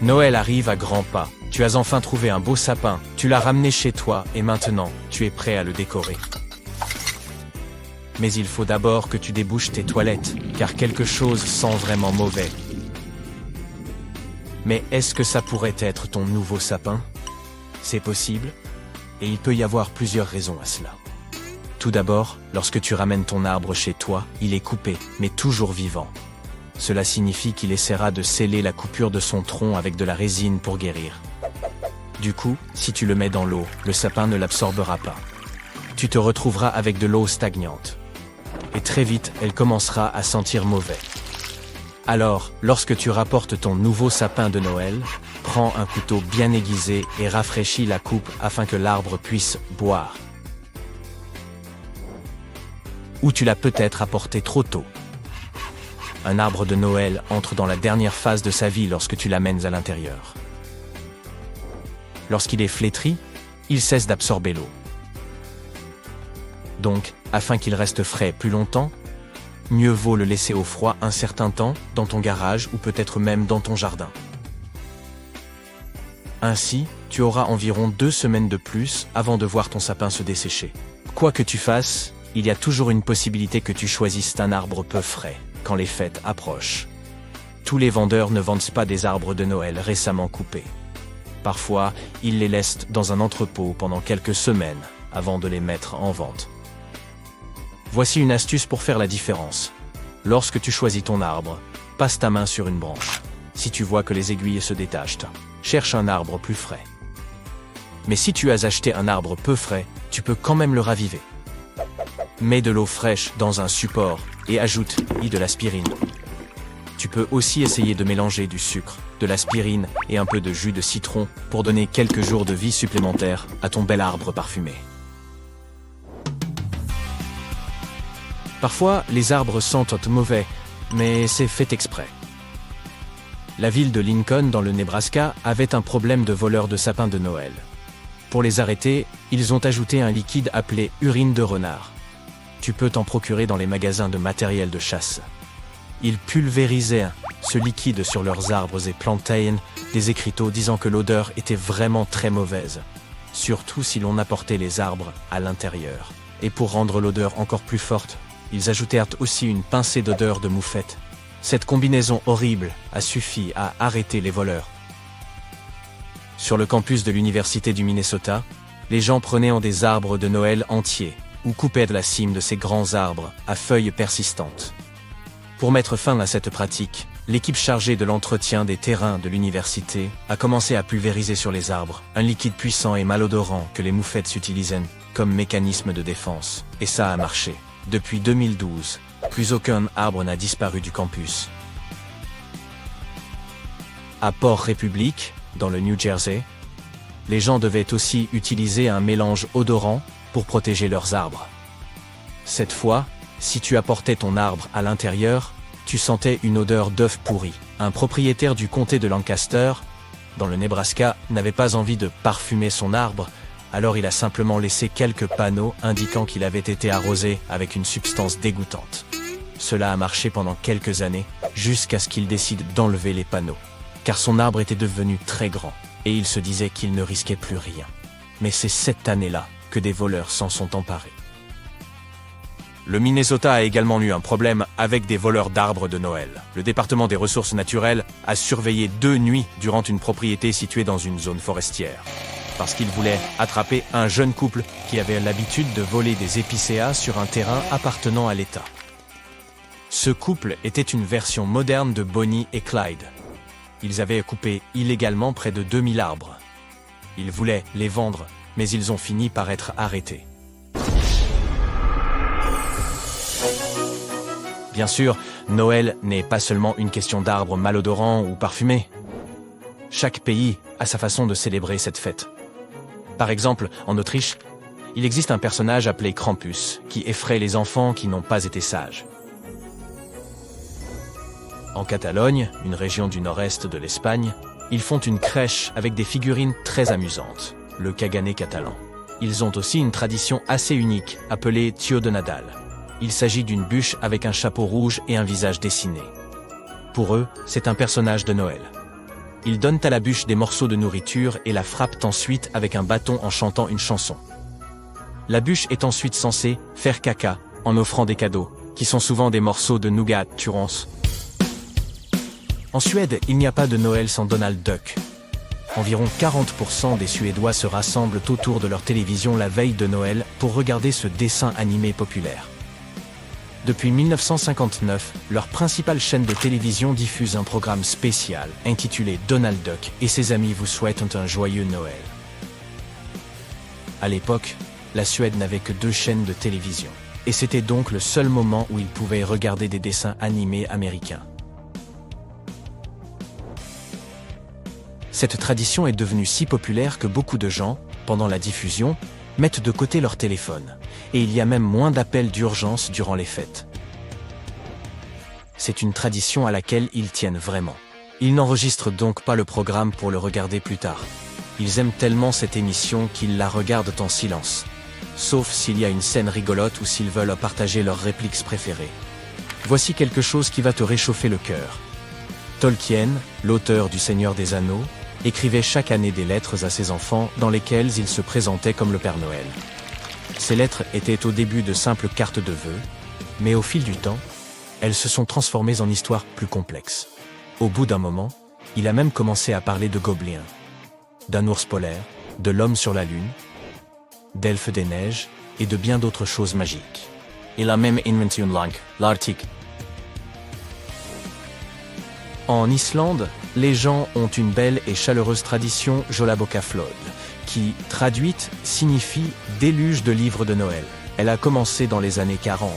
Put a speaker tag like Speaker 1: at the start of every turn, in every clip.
Speaker 1: Noël arrive à grands pas. Tu as enfin trouvé un beau sapin, tu l'as ramené chez toi et maintenant, tu es prêt à le décorer. Mais il faut d'abord que tu débouches tes toilettes, car quelque chose sent vraiment mauvais. Mais est-ce que ça pourrait être ton nouveau sapin? C'est possible, et il peut y avoir plusieurs raisons à cela. Tout d'abord, lorsque tu ramènes ton arbre chez toi, il est coupé, mais toujours vivant. Cela signifie qu'il essaiera de sceller la coupure de son tronc avec de la résine pour guérir. Du coup, si tu le mets dans l'eau, le sapin ne l'absorbera pas. Tu te retrouveras avec de l'eau stagnante. Et très vite, elle commencera à sentir mauvais. Alors, lorsque tu rapportes ton nouveau sapin de Noël, prends un couteau bien aiguisé et rafraîchis la coupe afin que l'arbre puisse boire. Ou tu l'as peut-être apporté trop tôt. Un arbre de Noël entre dans la dernière phase de sa vie lorsque tu l'amènes à l'intérieur. Lorsqu'il est flétri, il cesse d'absorber l'eau. Donc, afin qu'il reste frais plus longtemps, mieux vaut le laisser au froid un certain temps dans ton garage ou peut-être même dans ton jardin. Ainsi, tu auras environ 2 semaines de plus avant de voir ton sapin se dessécher. Quoi que tu fasses, il y a toujours une possibilité que tu choisisses un arbre peu frais quand les fêtes approchent. Tous les vendeurs ne vendent pas des arbres de Noël récemment coupés. Parfois, ils les laissent dans un entrepôt pendant quelques semaines avant de les mettre en vente. Voici une astuce pour faire la différence. Lorsque tu choisis ton arbre, passe ta main sur une branche. Si tu vois que les aiguilles se détachent, cherche un arbre plus frais. Mais si tu as acheté un arbre peu frais, tu peux quand même le raviver. Mets de l'eau fraîche dans un support et ajoute-y de l'aspirine. Tu peux aussi essayer de mélanger du sucre, de l'aspirine et un peu de jus de citron pour donner quelques jours de vie supplémentaires à ton bel arbre parfumé. Parfois, les arbres sentent mauvais, mais c'est fait exprès. La ville de Lincoln, dans le Nebraska, avait un problème de voleurs de sapins de Noël. Pour les arrêter, ils ont ajouté un liquide appelé urine de renard. Tu peux t'en procurer dans les magasins de matériel de chasse. Ils pulvérisaient ce liquide sur leurs arbres et plantains, des écriteaux disant que l'odeur était vraiment très mauvaise, surtout si l'on apportait les arbres à l'intérieur. Et pour rendre l'odeur encore plus forte, ils ajoutèrent aussi une pincée d'odeur de moufette. Cette combinaison horrible a suffi à arrêter les voleurs. Sur le campus de l'Université du Minnesota, les gens prenaient des arbres de Noël entiers ou coupaient de la cime de ces grands arbres à feuilles persistantes. Pour mettre fin à cette pratique, l'équipe chargée de l'entretien des terrains de l'université a commencé à pulvériser sur les arbres un liquide puissant et malodorant que les moufettes utilisaient comme mécanisme de défense. Et ça a marché. Depuis 2012, plus aucun arbre n'a disparu du campus. À Port Republic, dans le New Jersey, les gens devaient aussi utiliser un mélange odorant pour protéger leurs arbres. Cette fois, si tu apportais ton arbre à l'intérieur, tu sentais une odeur d'œuf pourri. Un propriétaire du comté de Lancaster, dans le Nebraska, n'avait pas envie de parfumer son arbre, alors il a simplement laissé quelques panneaux indiquant qu'il avait été arrosé avec une substance dégoûtante. Cela a marché pendant quelques années, jusqu'à ce qu'il décide d'enlever les panneaux. Car son arbre était devenu très grand, et il se disait qu'il ne risquait plus rien. Mais c'est cette année-là que des voleurs s'en sont emparés. Le Minnesota a également eu un problème avec des voleurs d'arbres de Noël. Le département des ressources naturelles a surveillé 2 nuits durant une propriété située dans une zone forestière, parce qu'il voulait attraper un jeune couple qui avait l'habitude de voler des épicéas sur un terrain appartenant à l'État. Ce couple était une version moderne de Bonnie et Clyde. Ils avaient coupé illégalement près de 2000 arbres. Ils voulaient les vendre, mais ils ont fini par être arrêtés. Bien sûr, Noël n'est pas seulement une question d'arbres malodorants ou parfumés. Chaque pays a sa façon de célébrer cette fête. Par exemple, en Autriche, il existe un personnage appelé Krampus qui effraie les enfants qui n'ont pas été sages. En Catalogne, une région du nord-est de l'Espagne, ils font une crèche avec des figurines très amusantes, le Caganer catalan. Ils ont aussi une tradition assez unique, appelée Tio de Nadal. Il s'agit d'une bûche avec un chapeau rouge et un visage dessiné. Pour eux, c'est un personnage de Noël. Ils donnent à la bûche des morceaux de nourriture et la frappent ensuite avec un bâton en chantant une chanson. La bûche est ensuite censée faire caca en offrant des cadeaux, qui sont souvent des morceaux de nougat turance. En Suède, il n'y a pas de Noël sans Donald Duck. Environ 40% des Suédois se rassemblent autour de leur télévision la veille de Noël pour regarder ce dessin animé populaire. Depuis 1959, leur principale chaîne de télévision diffuse un programme spécial intitulé Donald Duck et ses amis vous souhaitent un joyeux Noël. À l'époque, la Suède n'avait que 2 chaînes de télévision, et c'était donc le seul moment où ils pouvaient regarder des dessins animés américains. Cette tradition est devenue si populaire que beaucoup de gens, pendant la diffusion, mettent de côté leur téléphone, et il y a même moins d'appels d'urgence durant les fêtes. C'est une tradition à laquelle ils tiennent vraiment. Ils n'enregistrent donc pas le programme pour le regarder plus tard. Ils aiment tellement cette émission qu'ils la regardent en silence. Sauf s'il y a une scène rigolote ou s'ils veulent partager leurs répliques préférées. Voici quelque chose qui va te réchauffer le cœur. Tolkien, l'auteur du Seigneur des Anneaux, écrivait chaque année des lettres à ses enfants dans lesquelles il se présentait comme le Père Noël. Ces lettres étaient au début de simples cartes de vœux, mais au fil du temps, elles se sont transformées en histoires plus complexes. Au bout d'un moment, il a même commencé à parler de gobelins, d'un ours polaire, de l'homme sur la lune, d'elfes des neiges et de bien d'autres choses magiques. Il a même inventé une langue, l'Arctique. En Islande, les gens ont une belle et chaleureuse tradition Jólabókaflóð, qui, traduite, signifie « déluge de livres de Noël ». Elle a commencé dans les années 40,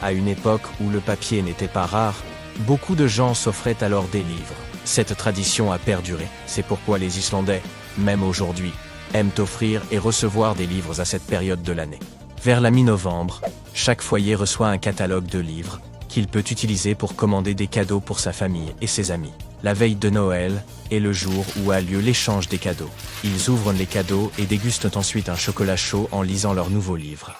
Speaker 1: à une époque où le papier n'était pas rare. Beaucoup de gens s'offraient alors des livres. Cette tradition a perduré, c'est pourquoi les Islandais, même aujourd'hui, aiment offrir et recevoir des livres à cette période de l'année. Vers la mi-novembre, chaque foyer reçoit un catalogue de livres qu'il peut utiliser pour commander des cadeaux pour sa famille et ses amis. La veille de Noël est le jour où a lieu l'échange des cadeaux. Ils ouvrent les cadeaux et dégustent ensuite un chocolat chaud en lisant leur nouveau livre.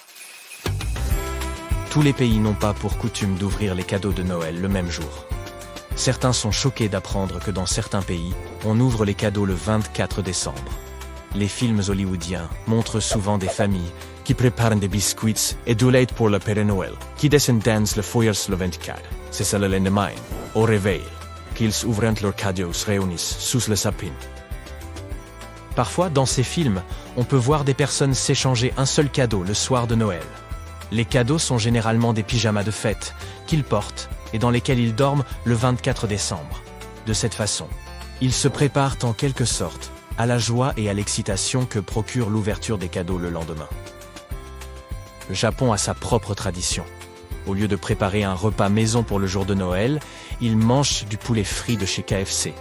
Speaker 1: Tous les pays n'ont pas pour coutume d'ouvrir les cadeaux de Noël le même jour. Certains sont choqués d'apprendre que dans certains pays, on ouvre les cadeaux le 24 décembre. Les films hollywoodiens montrent souvent des familles qui préparent des biscuits et du lait pour le Père Noël, qui descendent le foyer le 24. C'est ça le lendemain, au réveil, qu'ils ouvrent leurs cadeaux réunissent sous le sapin. Parfois, dans ces films, on peut voir des personnes s'échanger un seul cadeau le soir de Noël. Les cadeaux sont généralement des pyjamas de fête qu'ils portent et dans lesquels ils dorment le 24 décembre. De cette façon, ils se préparent en quelque sorte à la joie et à l'excitation que procure l'ouverture des cadeaux le lendemain. Le Japon a sa propre tradition. Au lieu de préparer un repas maison pour le jour de Noël, ils mangent du poulet frit de chez KFC.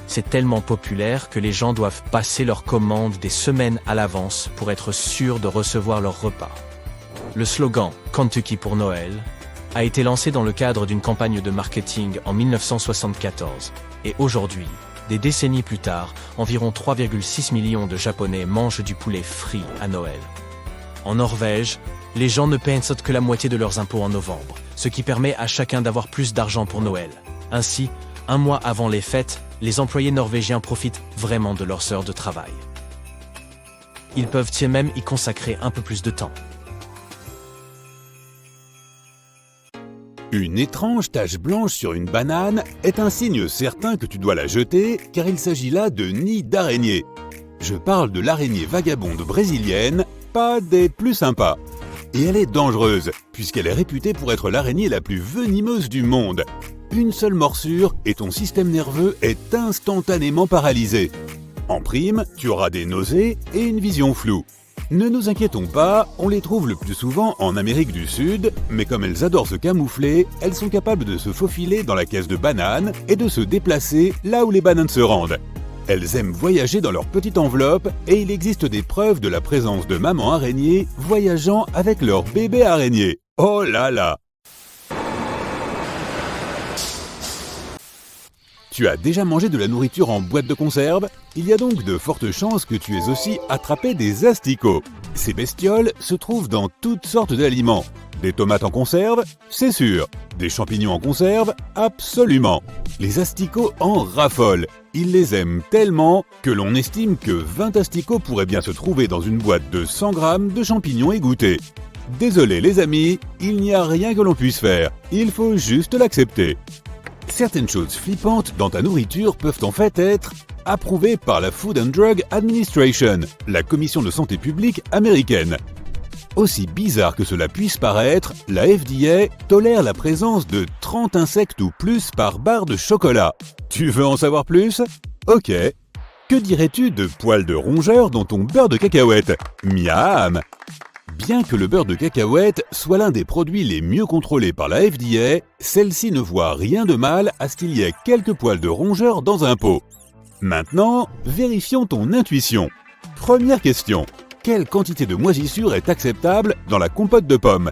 Speaker 1: C'est tellement populaire que les gens doivent passer leurs commandes des semaines à l'avance pour être sûrs de recevoir leur repas. Le slogan « Kentucky pour Noël » a été lancé dans le cadre d'une campagne de marketing en 1974. Et aujourd'hui, des décennies plus tard, environ 3,6 millions de Japonais mangent du poulet frit à Noël. En Norvège, les gens ne paient que la moitié de leurs impôts en novembre, ce qui permet à chacun d'avoir plus d'argent pour Noël. Ainsi, un mois avant les fêtes, les employés norvégiens profitent vraiment de leurs heures de travail. Ils peuvent même y consacrer un peu plus de temps.
Speaker 2: Une étrange tache blanche sur une banane est un signe certain que tu dois la jeter car il s'agit là de nid d'araignée. Je parle de l'araignée vagabonde brésilienne, pas des plus sympas. Et elle est dangereuse puisqu'elle est réputée pour être l'araignée la plus venimeuse du monde. Une seule morsure et ton système nerveux est instantanément paralysé. En prime, tu auras des nausées et une vision floue. Ne nous inquiétons pas, on les trouve le plus souvent en Amérique du Sud, mais comme elles adorent se camoufler, elles sont capables de se faufiler dans la caisse de bananes et de se déplacer là où les bananes se rendent. Elles aiment voyager dans leur petite enveloppe et il existe des preuves de la présence de mamans araignées voyageant avec leur bébé araignée. Oh là là! Tu as déjà mangé de la nourriture en boîte de conserve? Il y a donc de fortes chances que tu aies aussi attrapé des asticots. Ces bestioles se trouvent dans toutes sortes d'aliments. Des tomates en conserve? C'est sûr. Des champignons en conserve? Absolument. Les asticots en raffolent. Ils les aiment tellement que l'on estime que 20 asticots pourraient bien se trouver dans une boîte de 100 grammes de champignons égouttés. Désolé les amis, il n'y a rien que l'on puisse faire. Il faut juste l'accepter. Certaines choses flippantes dans ta nourriture peuvent en fait être approuvées par la Food and Drug Administration, la commission de santé publique américaine. Aussi bizarre que cela puisse paraître, la FDA tolère la présence de 30 insectes ou plus par barre de chocolat. Tu veux en savoir plus? Ok. Que dirais-tu de poils de rongeur dans ton beurre de cacahuète? Miam! Bien que le beurre de cacahuète soit l'un des produits les mieux contrôlés par la FDA, celle-ci ne voit rien de mal à ce qu'il y ait quelques poils de rongeur dans un pot. Maintenant, vérifions ton intuition. Première question. Quelle quantité de moisissure est acceptable dans la compote de pommes?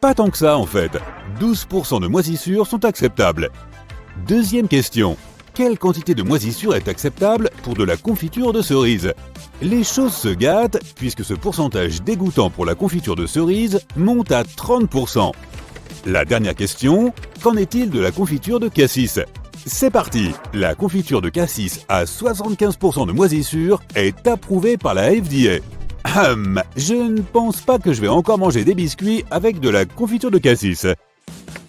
Speaker 2: Pas tant que ça en fait. 12% de moisissure sont acceptables. Deuxième question. Quelle quantité de moisissure est acceptable pour de la confiture de cerise? Les choses se gâtent puisque ce pourcentage dégoûtant pour la confiture de cerise monte à 30%. La dernière question. Qu'en est-il de la confiture de cassis? C'est parti! La confiture de cassis à 75% de moisissure est approuvée par la FDA. Je ne pense pas que je vais encore manger des biscuits avec de la confiture de cassis.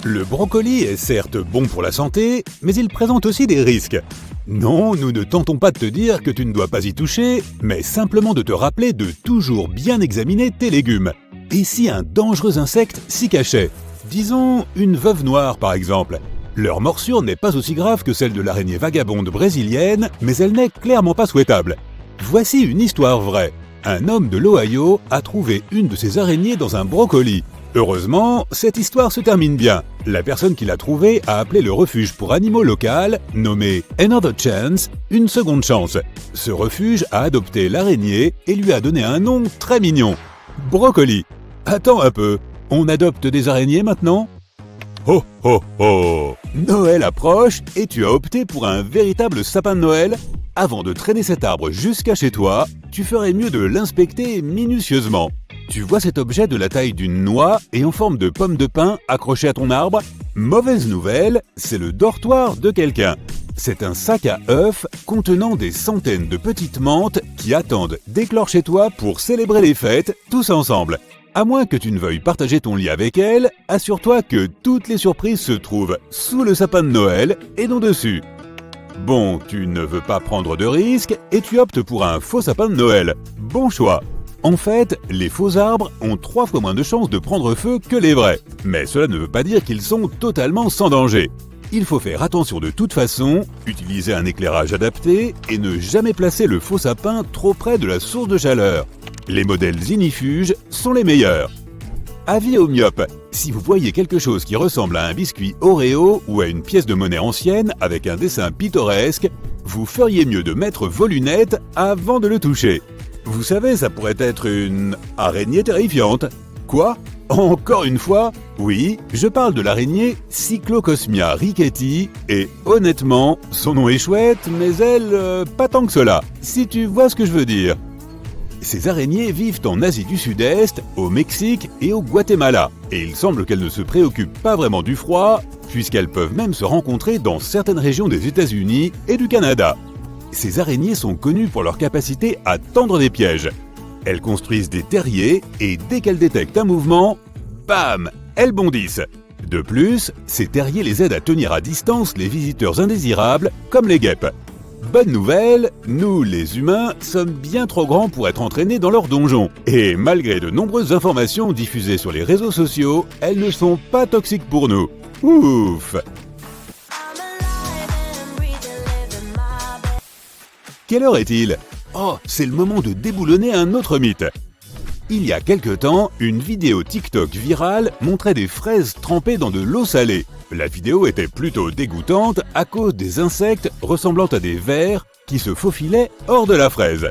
Speaker 2: Le brocoli est certes bon pour la santé, mais il présente aussi des risques. Non, nous ne tentons pas de te dire que tu ne dois pas y toucher, mais simplement de te rappeler de toujours bien examiner tes légumes. Et si un dangereux insecte s'y cachait? Disons une veuve noire par exemple. Leur morsure n'est pas aussi grave que celle de l'araignée vagabonde brésilienne, mais elle n'est clairement pas souhaitable. Voici une histoire vraie. Un homme de l'Ohio a trouvé une de ces araignées dans un brocoli. Heureusement, cette histoire se termine bien. La personne qui l'a trouvée a appelé le refuge pour animaux local, nommé Another Chance, une seconde chance. Ce refuge a adopté l'araignée et lui a donné un nom très mignon. Brocoli. Attends un peu, on adopte des araignées maintenant? Oh oh oh! Noël approche et tu as opté pour un véritable sapin de Noël? Avant de traîner cet arbre jusqu'à chez toi, tu ferais mieux de l'inspecter minutieusement. Tu vois cet objet de la taille d'une noix et en forme de pomme de pin accroché à ton arbre? Mauvaise nouvelle, c'est le dortoir de quelqu'un. C'est un sac à œufs contenant des centaines de petites menthes qui attendent d'éclore chez toi pour célébrer les fêtes tous ensemble. À moins que tu ne veuilles partager ton lit avec elle, assure-toi que toutes les surprises se trouvent sous le sapin de Noël et non dessus. Bon, tu ne veux pas prendre de risques et tu optes pour un faux sapin de Noël. Bon choix. En fait, les faux arbres ont 3 fois moins de chances de prendre feu que les vrais. Mais cela ne veut pas dire qu'ils sont totalement sans danger. Il faut faire attention de toute façon, utiliser un éclairage adapté et ne jamais placer le faux sapin trop près de la source de chaleur. Les modèles ignifuges sont les meilleurs. Avis aux myopes, si vous voyez quelque chose qui ressemble à un biscuit Oreo ou à une pièce de monnaie ancienne avec un dessin pittoresque, vous feriez mieux de mettre vos lunettes avant de le toucher. Vous savez, ça pourrait être une araignée terrifiante. Quoi? Encore une fois? Oui, je parle de l'araignée Cyclocosmia rickety et honnêtement, son nom est chouette, mais elle, pas tant que cela, si tu vois ce que je veux dire. Ces araignées vivent en Asie du Sud-Est, au Mexique et au Guatemala, et il semble qu'elles ne se préoccupent pas vraiment du froid, puisqu'elles peuvent même se rencontrer dans certaines régions des États-Unis et du Canada. Ces araignées sont connues pour leur capacité à tendre des pièges. Elles construisent des terriers et dès qu'elles détectent un mouvement, bam, elles bondissent. De plus, ces terriers les aident à tenir à distance les visiteurs indésirables, comme les guêpes. Bonne nouvelle, nous les humains sommes bien trop grands pour être entraînés dans leur donjon. Et malgré de nombreuses informations diffusées sur les réseaux sociaux, elles ne sont pas toxiques pour nous. Ouf! Quelle heure est-il? Oh, c'est le moment de déboulonner un autre mythe. Il y a quelque temps, une vidéo TikTok virale montrait des fraises trempées dans de l'eau salée. La vidéo était plutôt dégoûtante à cause des insectes ressemblant à des vers qui se faufilaient hors de la fraise.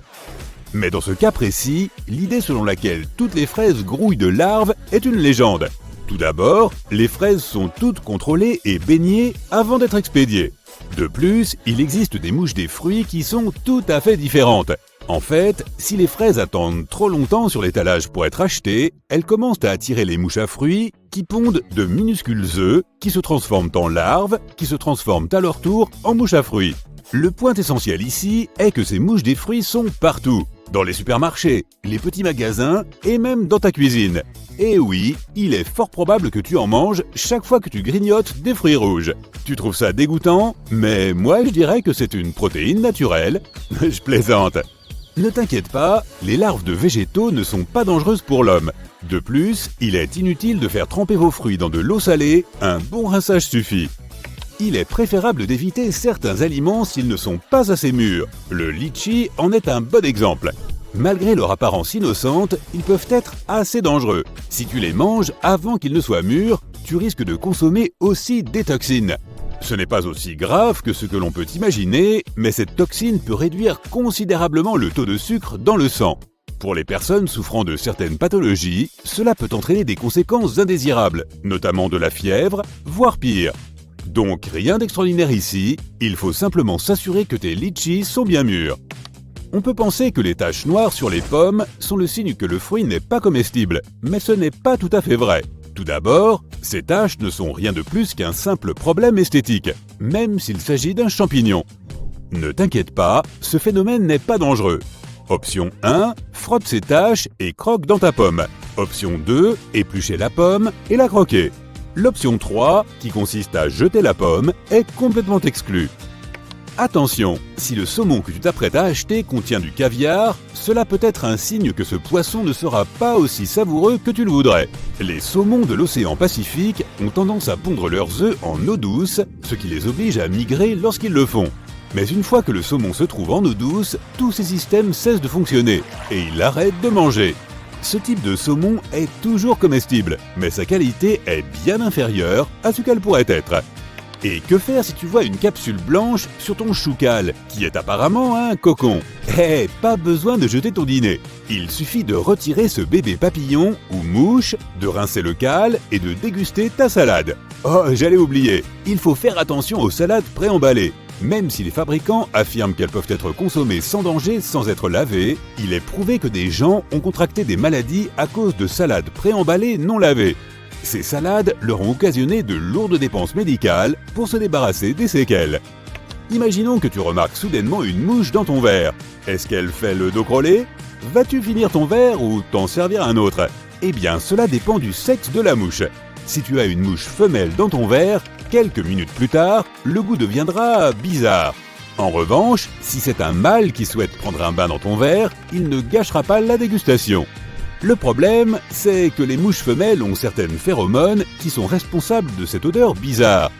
Speaker 2: Mais dans ce cas précis, l'idée selon laquelle toutes les fraises grouillent de larves est une légende. Tout d'abord, les fraises sont toutes contrôlées et baignées avant d'être expédiées. De plus, il existe des mouches des fruits qui sont tout à fait différentes. En fait, si les fraises attendent trop longtemps sur l'étalage pour être achetées, elles commencent à attirer les mouches à fruits qui pondent de minuscules œufs qui se transforment en larves, qui se transforment à leur tour en mouches à fruits. Le point essentiel ici est que ces mouches des fruits sont partout, dans les supermarchés, les petits magasins et même dans ta cuisine. Et oui, il est fort probable que tu en manges chaque fois que tu grignotes des fruits rouges. Tu trouves ça dégoûtant? Mais moi je dirais que c'est une protéine naturelle. Je plaisante. Ne t'inquiète pas, les larves de végétaux ne sont pas dangereuses pour l'homme. De plus, il est inutile de faire tremper vos fruits dans de l'eau salée, un bon rinçage suffit. Il est préférable d'éviter certains aliments s'ils ne sont pas assez mûrs. Le litchi en est un bon exemple. Malgré leur apparence innocente, ils peuvent être assez dangereux. Si tu les manges avant qu'ils ne soient mûrs, tu risques de consommer aussi des toxines. Ce n'est pas aussi grave que ce que l'on peut imaginer, mais cette toxine peut réduire considérablement le taux de sucre dans le sang. Pour les personnes souffrant de certaines pathologies, cela peut entraîner des conséquences indésirables, notamment de la fièvre, voire pire. Donc rien d'extraordinaire ici, il faut simplement s'assurer que tes litchis sont bien mûrs. On peut penser que les taches noires sur les pommes sont le signe que le fruit n'est pas comestible, mais ce n'est pas tout à fait vrai. Tout d'abord, ces taches ne sont rien de plus qu'un simple problème esthétique, même s'il s'agit d'un champignon. Ne t'inquiète pas, ce phénomène n'est pas dangereux. Option 1, frotte ces taches et croque dans ta pomme. Option 2, éplucher la pomme et la croquer. L'option 3, qui consiste à jeter la pomme, est complètement exclue. Attention, si le saumon que tu t'apprêtes à acheter contient du caviar, cela peut être un signe que ce poisson ne sera pas aussi savoureux que tu le voudrais. Les saumons de l'océan Pacifique ont tendance à pondre leurs œufs en eau douce, ce qui les oblige à migrer lorsqu'ils le font. Mais une fois que le saumon se trouve en eau douce, tous ces systèmes cessent de fonctionner et il arrête de manger. Ce type de saumon est toujours comestible, mais sa qualité est bien inférieure à ce qu'elle pourrait être. Et que faire si tu vois une capsule blanche sur ton choucal, qui est apparemment un cocon? Pas besoin de jeter ton dîner. Il suffit de retirer ce bébé papillon ou mouche, de rincer le cale et de déguster ta salade. Oh, j'allais oublier, il faut faire attention aux salades préemballées. Même si les fabricants affirment qu'elles peuvent être consommées sans danger sans être lavées, il est prouvé que des gens ont contracté des maladies à cause de salades préemballées non lavées. Ces salades leur ont occasionné de lourdes dépenses médicales pour se débarrasser des séquelles. Imaginons que tu remarques soudainement une mouche dans ton verre. Est-ce qu'elle fait le dos crôlé? Vas-tu finir ton verre ou t'en servir un autre? Eh bien, cela dépend du sexe de la mouche. Si tu as une mouche femelle dans ton verre, quelques minutes plus tard, le goût deviendra bizarre. En revanche, si c'est un mâle qui souhaite prendre un bain dans ton verre, il ne gâchera pas la dégustation. Le problème, c'est que les mouches femelles ont certaines phéromones qui sont responsables de cette odeur bizarre.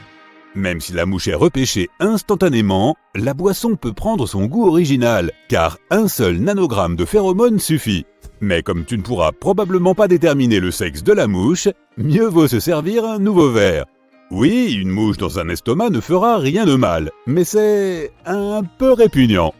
Speaker 2: Même si la mouche est repêchée instantanément, la boisson peut prendre son goût original, car un seul nanogramme de phéromones suffit. Mais comme tu ne pourras probablement pas déterminer le sexe de la mouche, mieux vaut se servir un nouveau verre. Oui, une mouche dans un estomac ne fera rien de mal, mais c'est un peu répugnant.